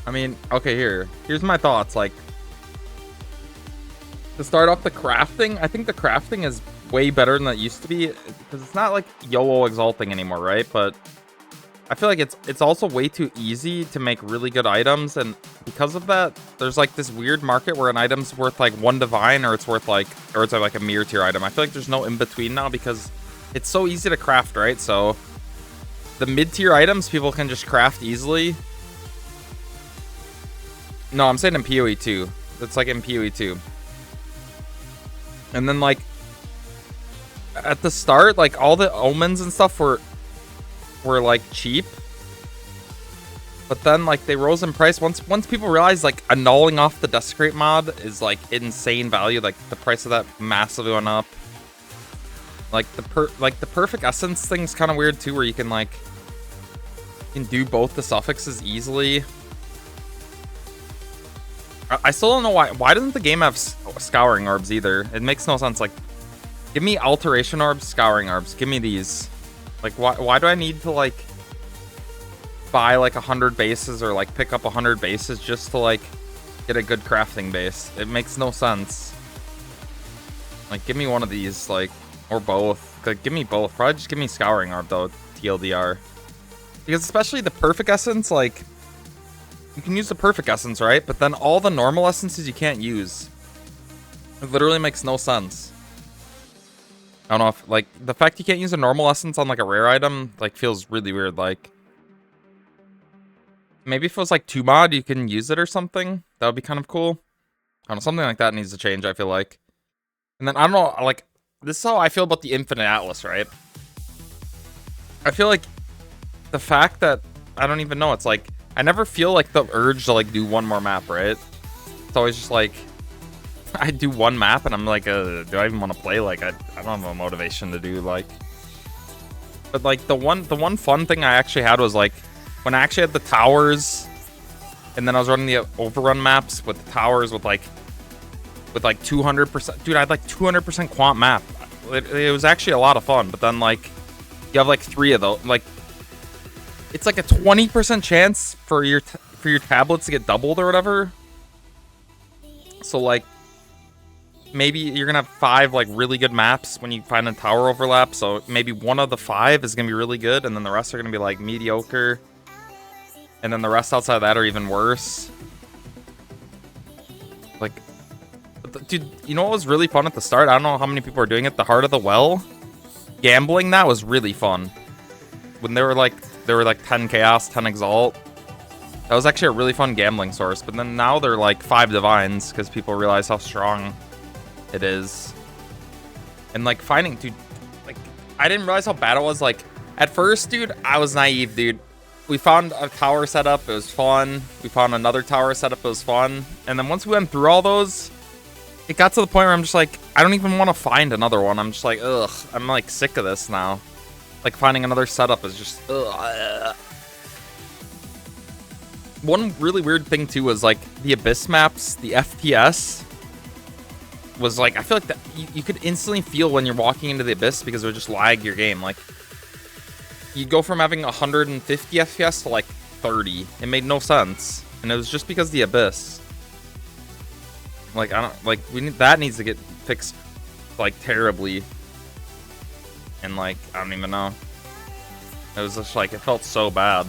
I mean, okay, here's my thoughts. Like, to start off the crafting, I think the crafting is way better than it used to be because it's not like YOLO exalting anymore, right? But I feel like it's also way too easy to make really good items, and because of that, there's like this weird market where an item's worth like one divine, or it's worth like, or it's like a mirror tier item. I feel like there's no in between now because it's so easy to craft, right? So the mid tier items people can just craft easily. No, I'm saying in PoE 2. It's like in PoE 2. And then like at the start, like all the omens and stuff were like cheap. But then like they rose in price once people realized like annulling off the desecrate mod is like insane value. Like the price of that massively went up. Like the perfect essence thing's kind of weird too, where you can like do both the suffixes easily. I still don't know why doesn't the game have scouring orbs either? It makes no sense. Like, give me alteration orbs, scouring orbs. Give me these. Like, why do I need to like buy like 100 bases or like pick up 100 bases just to like get a good crafting base? It makes no sense. Like, give me one of these, like, or both. Like, give me both. Probably just give me scouring orb though, TLDR. Because especially the perfect essence, like, you can use the perfect essence, right? But then all the normal essences you can't use. It literally makes no sense. I don't know if, like, the fact you can't use a normal essence on, like, a rare item, like, feels really weird. Like, maybe if it was, like, 2 mod, you can use it or something. That would be kind of cool. I don't know, something like that needs to change, I feel like. And then, I don't know, like, this is how I feel about the Infinite Atlas, right? I feel like the fact that, I don't even know, it's like, I never feel like the urge to like do one more map, right? It's always just like I do one map and I'm like, do I even want to play? Like I don't have a motivation to do like. But like the one fun thing I actually had was like when I actually had the towers, and then I was running the overrun maps with the towers with like 200%. Dude, I had like 200% quant map. It was actually a lot of fun. But then like you have like 3 of those, like. It's like a 20% chance for your tablets to get doubled or whatever. So like maybe you're gonna have 5 like really good maps when you find a tower overlap. So maybe one of the 5 is gonna be really good, and then the rest are gonna be like mediocre, and then the rest outside of that are even worse. Like, dude, you know what was really fun at the start? I don't know how many people are doing it. The Heart of the Well, gambling that was really fun. When there were like 10 chaos, 10 exalt. That was actually a really fun gambling source. But then now they're like 5 divines because people realize how strong it is. And like finding, dude, like I didn't realize how bad it was. Like at first, dude, I was naive, dude. We found a tower setup, it was fun. We found another tower setup, it was fun. And then once we went through all those, it got to the point where I'm just like, I don't even want to find another one. I'm just like, ugh, I'm like sick of this now. Like, finding another setup is just, ugh. One really weird thing, too, was, like, the Abyss maps, the FPS was, like, I feel like that you could instantly feel when you're walking into the Abyss because it would just lag your game. Like, you'd go from having 150 FPS to, like, 30. It made no sense. And it was just because the Abyss. Like, I don't, like, that needs to get fixed, like, terribly. And like, I don't even know. It was just like, it felt so bad.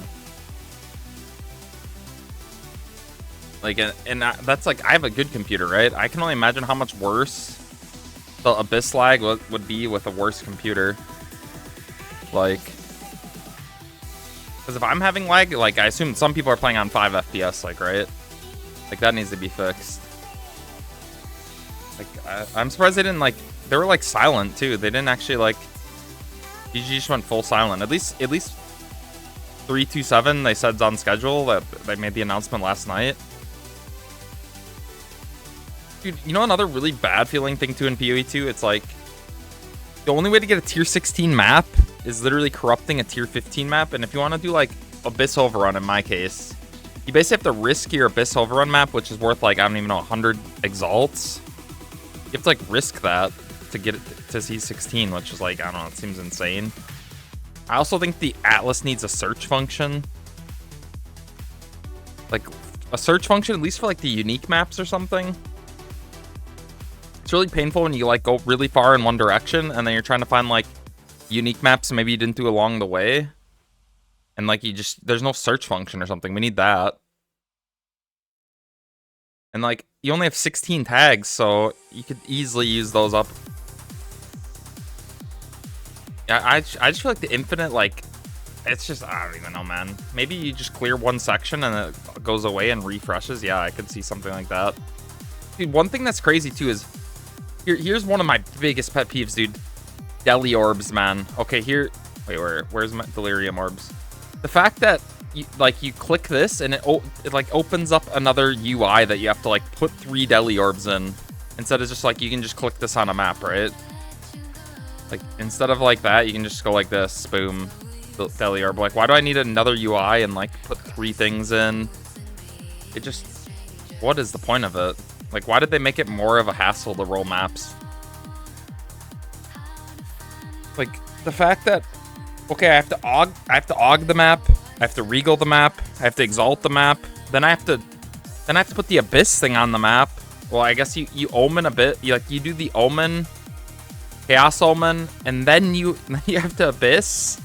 Like, and that's like, I have a good computer, right? I can only imagine how much worse the Abyss lag would be with a worse computer. Like, because if I'm having lag, like, I assume some people are playing on 5 FPS, like, right? Like, that needs to be fixed. Like, I'm surprised they didn't, like, they were, like, silent, too. They didn't actually, like, GG just went full silent. At least 327 they said's on schedule. That they made the announcement last night. Dude, you know another really bad feeling thing too in PoE 2? It's like the only way to get a tier 16 map is literally corrupting a tier 15 map. And if you want to do like Abyss Overrun in my case, you basically have to risk your Abyss Overrun map, which is worth like, I don't even know, 100 exalts. You have to like risk that to get it to C16, which is like, I don't know, it seems insane. I also think the Atlas needs a search function. Like, a search function, at least for like the unique maps or something. It's really painful when you like go really far in one direction and then you're trying to find like unique maps maybe you didn't do along the way. And like there's no search function or something. We need that. And like you only have 16 tags, so you could easily use those up. Yeah, I just feel like the infinite, like, it's just, I don't even know, man. Maybe you just clear one section and it goes away and refreshes. Yeah, I could see something like that. Dude, one thing that's crazy too is, here's one of my biggest pet peeves, dude. Deli orbs, man. Okay, here, wait, where's my delirium orbs? The fact that you click this and it like opens up another UI that you have to like put 3 deli orbs in, instead of just like you can just click this on a map, right? Like instead of like that, you can just go like this, boom, deli orb. Like, why do I need another UI and like put 3 things in? It just, what is the point of it? Like, why did they make it more of a hassle to roll maps? Like the fact that, okay, I have to aug the map, I have to regal the map, I have to exalt the map, then I have to put the abyss thing on the map. Well, I guess you omen a bit, you do the omen, chaos omen, and then you have to abyss.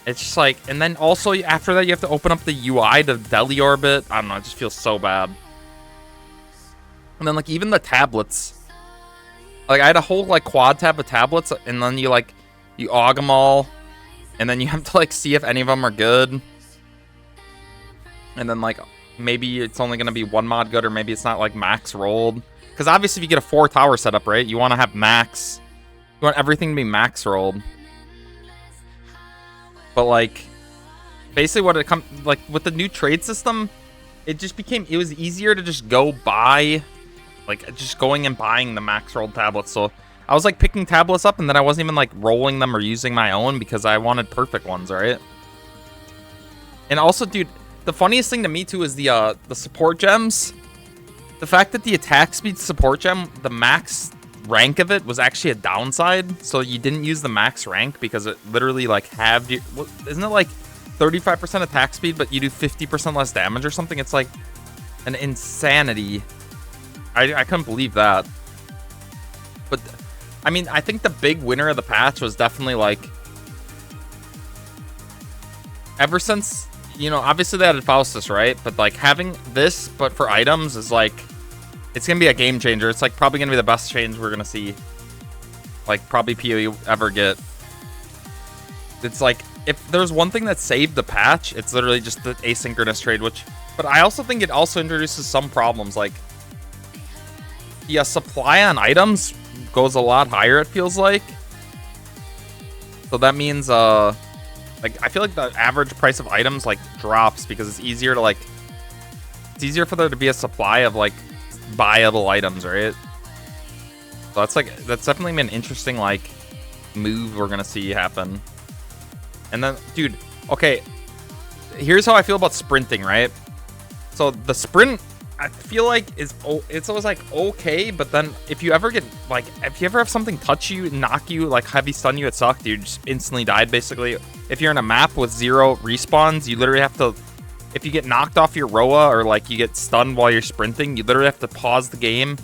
It's just like, and then also after that you have to open up the UI to deli orbit. I don't know, it just feels so bad. And then like even the tablets, like I had a whole like quad tab of tablets, and then you aug them all, and then you have to like see if any of them are good, and then like maybe it's only gonna be one mod good, or maybe it's not like max rolled, because obviously if you get a 4 tower setup, right, you want to have max, you want everything to be max rolled. But like basically what it comes like with the new trade system, it was easier to just go buy, like just going and buying the max rolled tablets. So I was like picking tablets up, and then I wasn't even like rolling them or using my own because I wanted perfect ones, right? And also, dude, the funniest thing to me too is the support gems. The fact that the attack speed support gem, the max rank of it was actually a downside. So you didn't use the max rank because it literally like halved you. Isn't it like 35% attack speed, but you do 50% less damage or something? It's like an insanity. I couldn't believe that. But I mean, I think the big winner of the patch was definitely like, ever since, you know, obviously they added Faustus, right? But like having this, but for items, is like, it's gonna be a game changer. It's like probably gonna be the best change we're gonna see, like probably PoE ever get. It's like, if there's one thing that saved the patch, it's literally just the asynchronous trade, but I also think it also introduces some problems. Like, the supply on items goes a lot higher, it feels like. So that means like I feel like the average price of items like drops because it's easier to like, it's easier for there to be a supply of like buyable items, right? So that's definitely been an interesting like move we're gonna see happen. And then, dude, okay, here's how I feel about sprinting, right? So the sprint, I feel like it's always like okay, but then if you ever have something touch you, knock you, like heavy stun you, it sucked. You just instantly died basically. If you're in a map with 0 respawns, you literally have to, if you get knocked off your Roa or like you get stunned while you're sprinting, you literally have to pause the game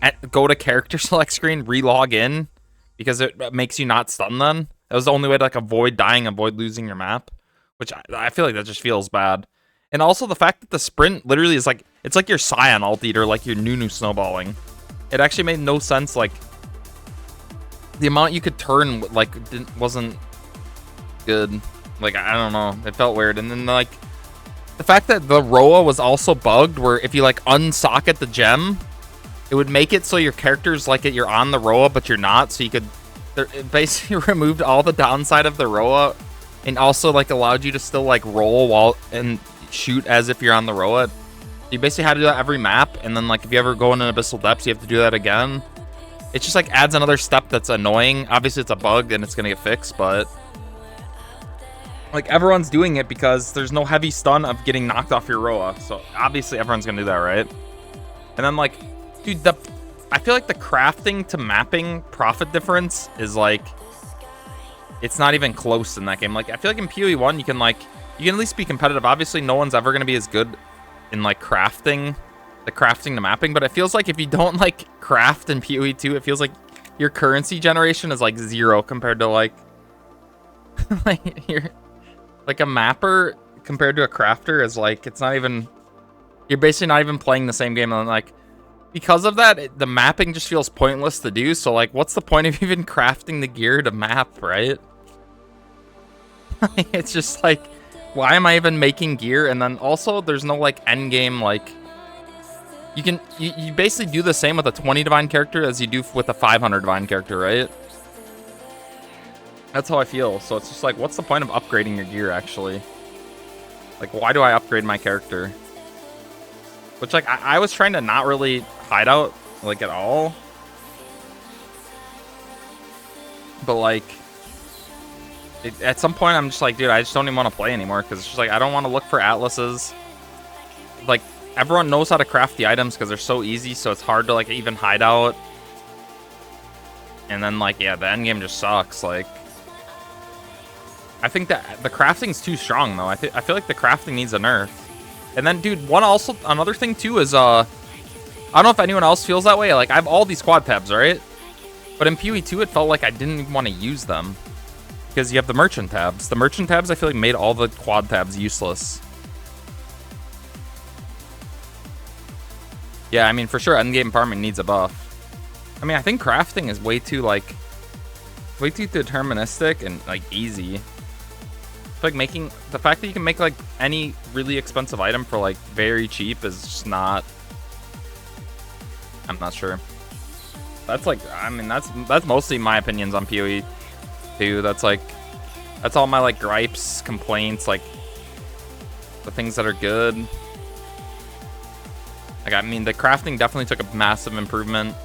and go to character select screen, re-log in, because it makes you not stun then. That was the only way to like avoid dying, avoid losing your map, which I feel like that just feels bad. And also the fact that the sprint literally is like, it's like your Scion ulti or like your Nunu snowballing. It actually made no sense. Like the amount you could turn like wasn't good. Like, I don't know, it felt weird. And then like the fact that the Roa was also bugged, where if you like unsocket the gem, it would make it so your character's like you're on the Roa but you're not, so you could, it basically removed all the downside of the Roa, and also like allowed you to still like roll while and shoot as if you're on the Roa. You basically had to do that every map, and then like if you ever go in an Abyssal Depths, you have to do that again. It just like adds another step that's annoying. Obviously it's a bug and it's gonna get fixed, but like everyone's doing it because there's no heavy stun of getting knocked off your Roa, so obviously everyone's gonna do that, right? And then like, dude, I feel like the crafting to mapping profit difference is like, it's not even close in that game. Like I feel like in PoE 1 you can at least be competitive. Obviously no one's ever gonna be as good in like crafting, the mapping, but it feels like if you don't like craft in PoE 2, it feels like your currency generation is like 0 compared to like like you're like a mapper compared to a crafter is like, it's not even, you're basically not even playing the same game. And like, because of that, the mapping just feels pointless to do. So like, what's the point of even crafting the gear to map, right? It's just like, why am I even making gear? And then also there's no like end game, like you basically do the same with a 20 divine character as you do with a 500 divine character, right? That's how I feel. So it's just like, what's the point of upgrading your gear actually? Like, why do I upgrade my character? Which, like, I was trying to not really hide out, like, at all. But, like, at some point, I'm just like, dude, I just don't even want to play anymore. Because it's just like, I don't want to look for atlases. Like, everyone knows how to craft the items because they're so easy. So it's hard to, like, even hide out. And then, like, yeah, the endgame just sucks. Like, I think that the crafting's too strong, though. I feel like the crafting needs a nerf. And then, dude, another thing, too, is, I don't know if anyone else feels that way. Like, I have all these quad tabs, right? But in PoE 2, it felt like I didn't even want to use them. Because you have the merchant tabs. The merchant tabs, I feel like, made all the quad tabs useless. Yeah, I mean, for sure, endgame farming needs a buff. I mean, I think crafting is way too deterministic and, like, easy. Like, making the fact that you can make like any really expensive item for like very cheap is just not, I'm not sure. That's like, I mean, that's mostly my opinions on PoE 2. That's all my like gripes, complaints, like the things that are good. Like, I mean, the crafting definitely took a massive improvement.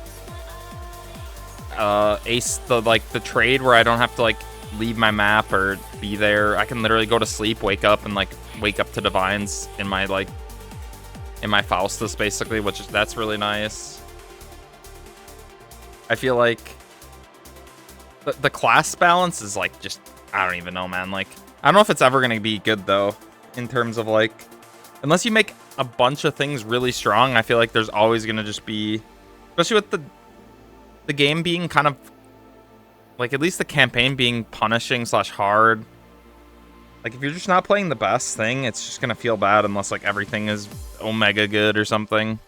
The trade where I don't have to like leave my map or be there. I can literally go to sleep, wake up, and like wake up to divines in my Faustus basically, that's really nice. I feel like the class balance is like, just, I don't even know, man. Like, I don't know if it's ever gonna be good though, in terms of like, unless you make a bunch of things really strong. I feel like there's always gonna just be, especially with the game being kind of like, at least the campaign being punishing / hard. Like, if you're just not playing the best thing, it's just gonna feel bad unless like everything is omega good or something.